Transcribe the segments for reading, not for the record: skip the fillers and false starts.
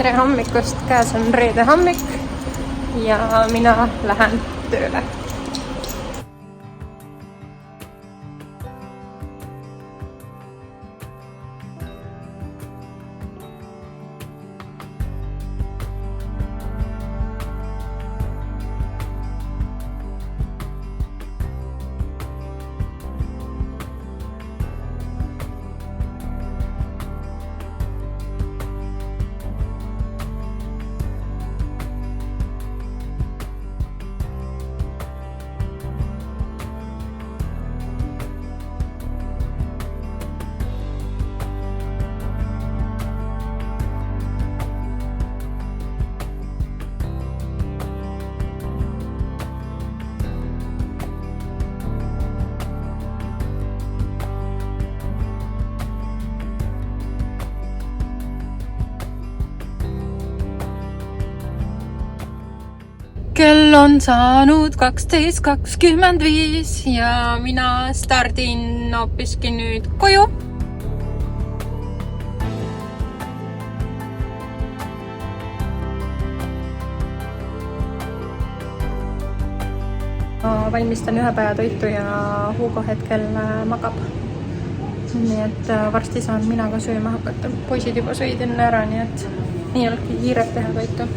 tere hommikust, käes on reede hommik ja mina lähen tööle. Kell on saanud 12:25 ja mina stardin hoopiski nüüd koju. Valmistan ühe päeva toitu ja Hugo hetkel magab. Nii et varsti saan mina ka sööma hakata. Poisid juba sõid enne ära, nii et nii olekki kiiret teha toitu.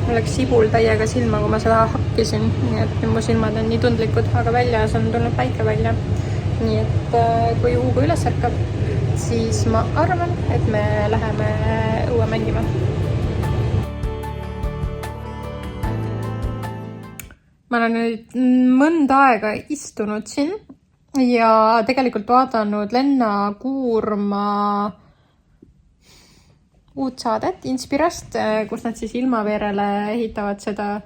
Mul läks sibul täiega silma, kui ma seda hakkisin, nii et mu silmad on nii tundlikud, aga väljas on tulnud päike välja. Nii et kui Hugo üles ärkab, siis ma arvan, et me läheme õue mängima. Ma olen nüüd mõnda aega istunud siin ja tegelikult vaadanud Lenna Kuurma uut saadet Inspirast, kus nad siis ilmaveerele ehitavad seda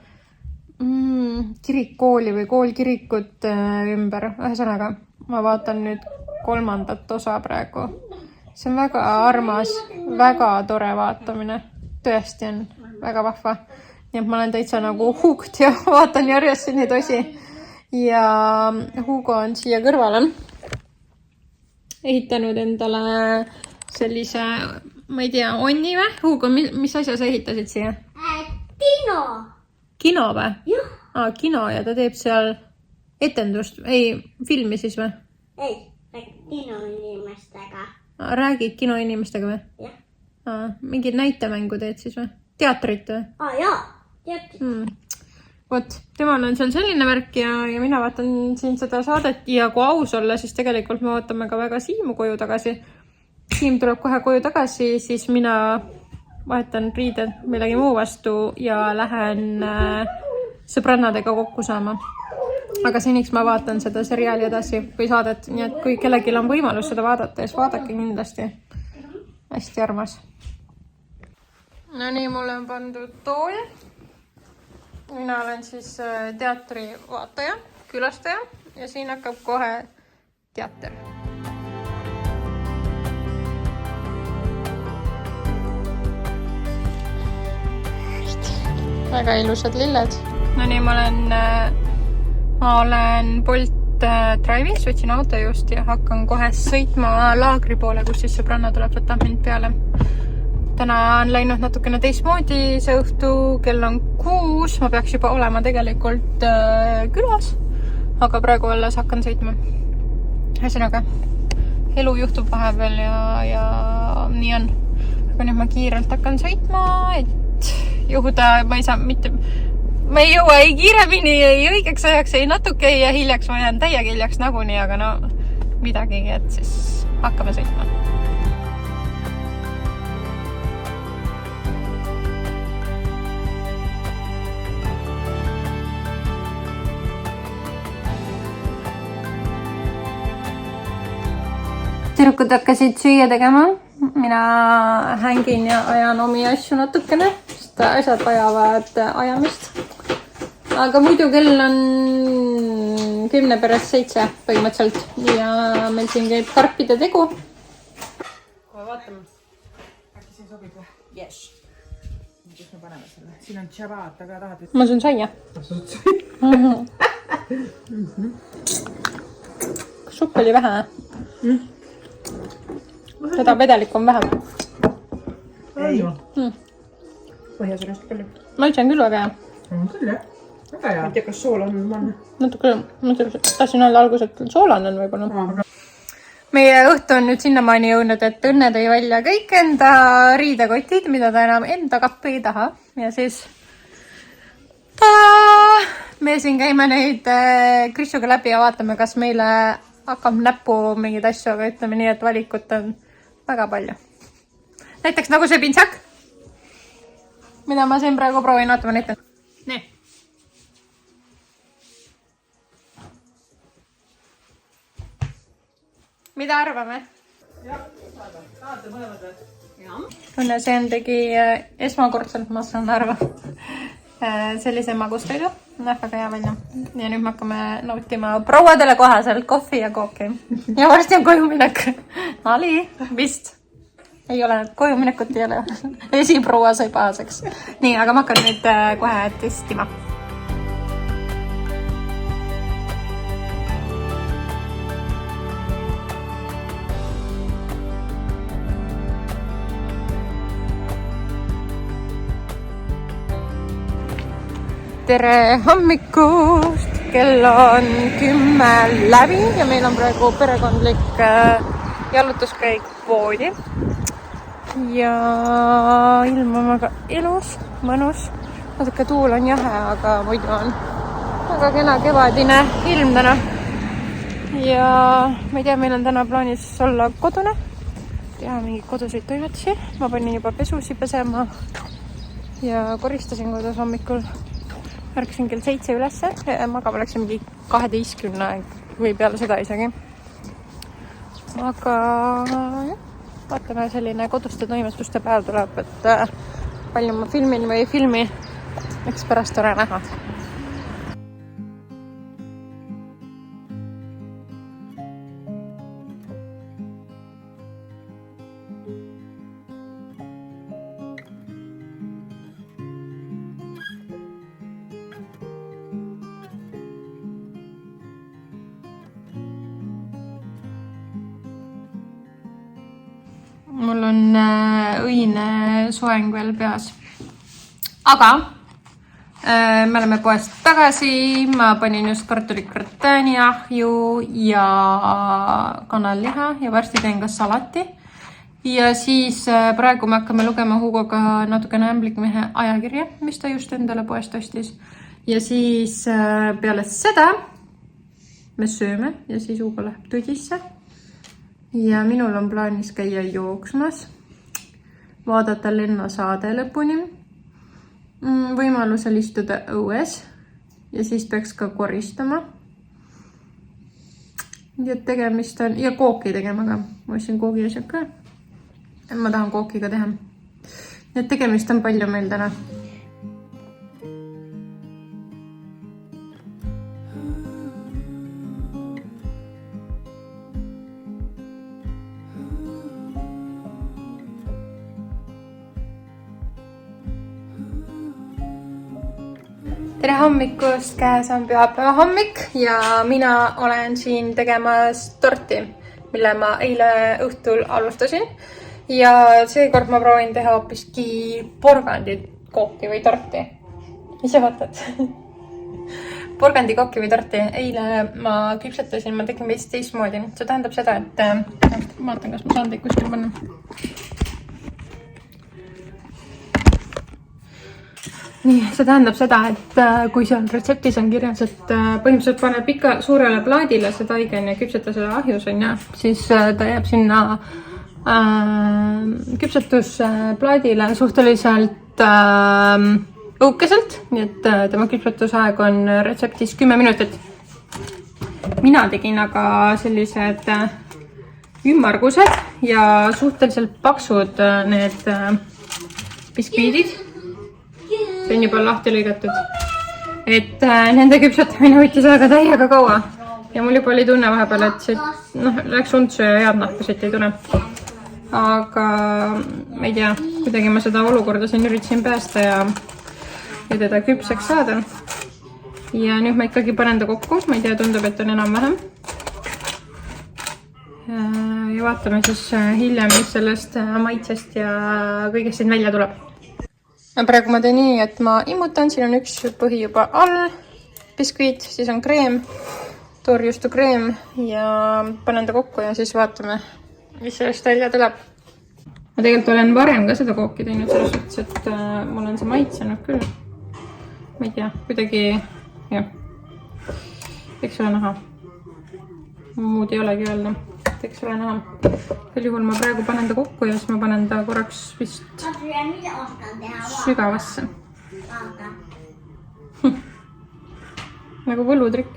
kirikkooli või koolkirikut ümber. Ühesõnaga, ma vaatan nüüd 3. osa praegu. See on väga armas, väga tore vaatamine. Tõesti on väga vahva. Nii et ma olen täitsa nagu hooked ja vaatan järjest neid osi. Ja Hugo on siia kõrvale ehitanud endale sellise, ma ei tea, onni või? Hugo, mis asja sa ehitasid siia? Kino. Kino või? Jah. Kino ja ta teeb seal etendust, ei, filmi siis või? Ei, kinoinimestega. Räägid kinoinimestega või? Jah. Mingid näitemängu teed siis või? Teatrit või? Jaa, teatrit. Vot, temal on seal selline värk ja mina vaatan siin seda saadet ja kui aus olla, siis tegelikult me ootame ka väga Siimu koju tagasi. Siim tuleb kohe koju tagasi, siis mina vahetan riided millegi muu vastu ja lähen sõbrannadega kokku saama. Aga seniks ma vaatan seda seriaali edasi või saadet, nii et kui kellelgi on võimalus seda vaadata, siis vaadake kindlasti. Hästi armas. No nii, mulle on pandud tool. Mina olen siis teatri vaataja, külastaja ja siin hakkab kohe teater. Väga ilusad lilled. No nii, ma olen Bolt Drive'is, võtsin auto just ja hakkan kohe sõitma laagri poole, kus siis sõbranna tuleb võtta mind peale. Täna on läinud natukene teistmoodi see õhtu, kell on 6, ma peaks juba olema tegelikult külas, aga praegu alles hakkan sõitma. Ühesõnaga, elu juhtub vahepeal ja nii on. Aga nüüd ma kiirelt hakkan sõitma, et juhuda, ma ei jõua ei kiiremini, ei õigeks ajaks, ei natuke ja hiljaks, ma jään täiega hiljaks nagunii, aga no midagigi, et siis hakkame sõitma. Tüdrukud hakkasid süüa tegema. Mina hängin ja ajan omi asju natukene, sest asjad vajavad ajamist. Aga muidu kell on 6:50 põhimõtteliselt ja meil siin käib karpide tegu. Kohe vaatame. Äkki siin sobib või? Yes. Kus me paneme selle? Siin on tšabaat, aga tahad... Ma söön saia. Supp oli vähe. Seda vedelikku on vähem. ei. Põhjas on hästi palju. Maitse on küll väga hea. On küll jah. Väga hea. Ma ei tea, kas soola on manna. Natuke, ma tahtsin öelda alguses, et soolane on võib-olla. Meie õhtu on nüüd sinnamaani jõudnud, et Õnne tõi välja kõik enda riidekotid, mida ta enam enda kappi ei taha. Ja siis me siin käime neid Krissuga läbi ja vaatame, kas meile hakkab näppu mingeid asju, aga ütleme nii, et valikut on väga palju. Näiteks nagu see pintsak, mida ma siin praegu proovin, vaatama näitan. Nii. Mida arvame? Jah, tahate mõlemad või? Õnne see tegi esmakordselt, ma saan arva, sellise magustoidu. Näeb väga hea välja. Ja nüüd me hakkame nautima prouadele kohaselt kohvi ja kooki. Ja varsti on kojuminek. Ali, vist. Ei ole, kojuminekut ei ole. Esiproua sai pahaseks. Nii, aga ma hakkan nüüd kohe testima. Tere hommikust! Kell on 10 läbi ja meil on praegu perekondlik jalutuskäik poodi. Ja ilm on väga ilus, mõnus. Natuke tuul on jahe, aga muidu on väga kena kevadine ilm täna. Ja ma ei tea, meil on täna plaanis olla kodune. Teha mingi koduseid toimetusi. Ma panin juba pesusi pesema ja koristasin kodus hommikul. Ärkasin kell 7 ülesse, magama läksin mingi 12 või peale seda isegi. Aga jah, vaatame, selline koduste toimetuste päev tuleb, et palju ma filmin või ei filmi, eks pärast tore näha. Mul on õine soeng veel peas. Aga me oleme poest tagasi. Ma panin just kartulikratääni ahju ja kanalliha ja varsti teen ka salati. Ja siis praegu me hakkame lugema Hugoga natukene ämblikmehe ajakirja, mis ta just endale poest ostis. Ja siis peale seda me sööme ja siis Hugo läheb tudisse. Ja minul on plaanis käia jooksmas, vaadata Lenna saade lõpuni, võimalusel istuda õues ja siis peaks ka koristama. Ja tegemist on, ja kooki tegema ka, ma ostsin koogi asjad ka. Ma tahan kooki ka teha. Ja tegemist on palju meil täna. Tere hommikust, käes on pühapäeva hommik ja mina olen siin tegemas torti, mille ma eile õhtul alustasin. Ja seekord ma proovin teha hoopiski porgandit kooki või torti. Mis sa vaatad? Porgandi kooki või torti. Eile ma küpsetasin, ma tegin veits teistmoodi. See tähendab seda, et vaatan, kas ma saan teid kuskil panna. Nii, see tähendab seda, et kui seal retseptis on kirjas, et põhimõtteliselt pane pika suurele plaadile seda aigen ja küpseta seda ahjus on ja siis ta jääb sinna küpsetusplaadile suhteliselt õukeselt, nii et tema küpsetusaeg on retseptis 10 minutit. Mina tegin aga sellised ümmargused ja suhteliselt paksud need biskviidid. See on juba lahti lõigatud. Et nende küpsetamine võttis aega täiega kaua. Ja mul juba oli tunne vahepeal, et see läks untsu ja head nahkusid ei tule. Aga ma ei tea, kuidagi ma seda olukorda siin üritasin päästa ja teda küpseks saada. Ja nüüd ma ikkagi panen ta kokku. Ma ei tea, tundub, et on enam vähem. ja vaatame siis hiljem, mis sellest maitsest ja kõigest siin välja tuleb. Praegu ma teen nii, et ma immutan, siin on üks põhi juba all, biskviit, siis on kreem, toorjuustu kreem ja panen ta kokku ja siis vaatame, mis sellest välja tuleb. Ma tegelikult olen varem ka seda kooki teinud selles suhtes, et mul on see maitsenud küll. Ma ei tea, kuidagi, jah, eks ole näha. Muud ei olegi öelda, eks ole näha. Küll juhul ma praegu panen ta kokku ja siis ma panen ta korraks vist sügavasse. Nagu võlutrikk.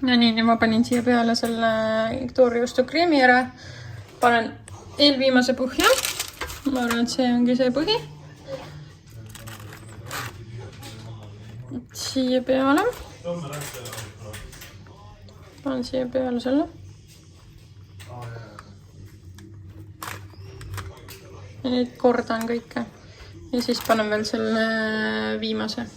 Ja nii, ma panin siia peale selle toorjuustu kreemi ära. Panen eelviimase põhja. Ma arvan, et see ongi see põhi. Siia peale. Panen siia peale selle. Ja nüüd kordan kõike. Ja siis panen veel selle viimase.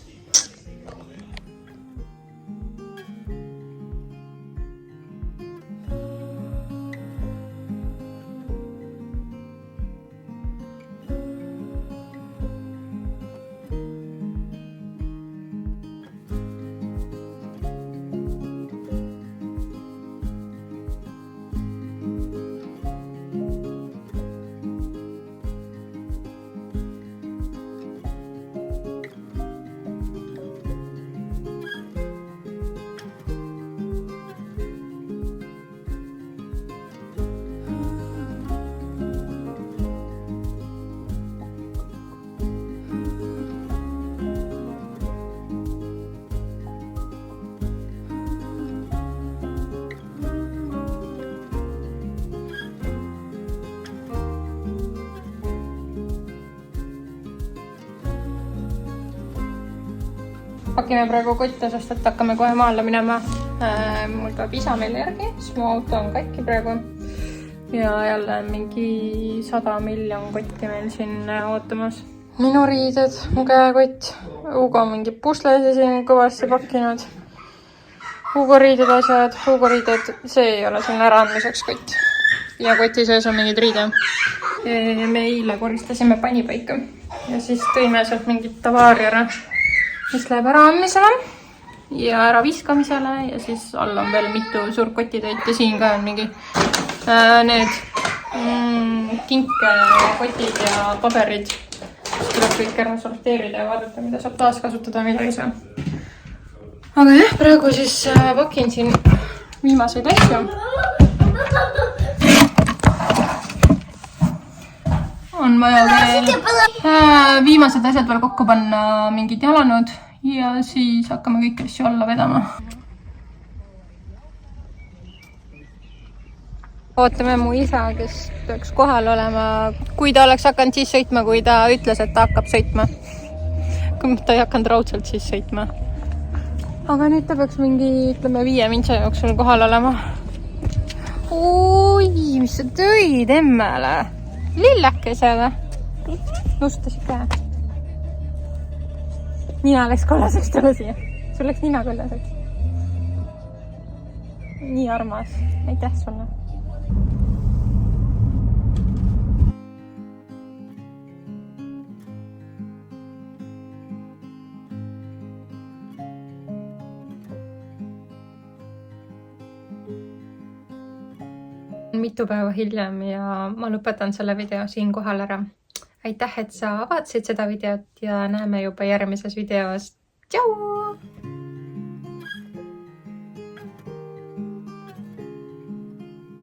Pakime praegu kotte, sest et hakkame kohe maale minema. Mul tuleb isa meile järgi, siis mu auto on katki praegu. Ja jälle mingi 100 miljon kotti meil siin ootamas. Minu riided, mu käekott. Hugo mingi puslesi siin kõvasti pakkinud. Hugo riided asjad, Hugo riided, see ei ole siin äraandmiseks kott. Ja koti sees on mingid riide. Me eile koristasime panipaika ja siis tõime sealt mingit tavaari ära. Mis läheb ära andmisele ja ära viskamisele ja siis all on veel mitu suurt kotitäit ja siin ka on mingi need kinkekotid ja paberid. Tuleb kõik ära sorteerida ja vaadata, mida saab taaskasutada, mida ei saa. Aga jah, praegu siis pakin siin viimaseid asju. On vaja veel viimased asjad veel kokku panna, mingid jalanud ja siis hakkame kõik asju alla vedama. Ootame mu isa, kes peaks kohal olema, kui ta oleks hakanud siis sõitma, kui ta ütles, et ta hakkab sõitma. Kui ta ei hakanud raudselt siis sõitma. Aga nüüd ta peaks mingi, ütleme, 5 mintsa jooksul kohal olema. Oi, mis sa tõid emmele? Lillakese või? Nustasid ka. Nina läks kollaseks tulla siia. Sul läks nina kollaseks. Nii armas. Aitäh sulle. Mitu päeva hiljem ja ma lõpetan selle video siinkohal ära. Aitäh, et sa vaatasid seda videot ja näeme juba järgmises videos. Tšau!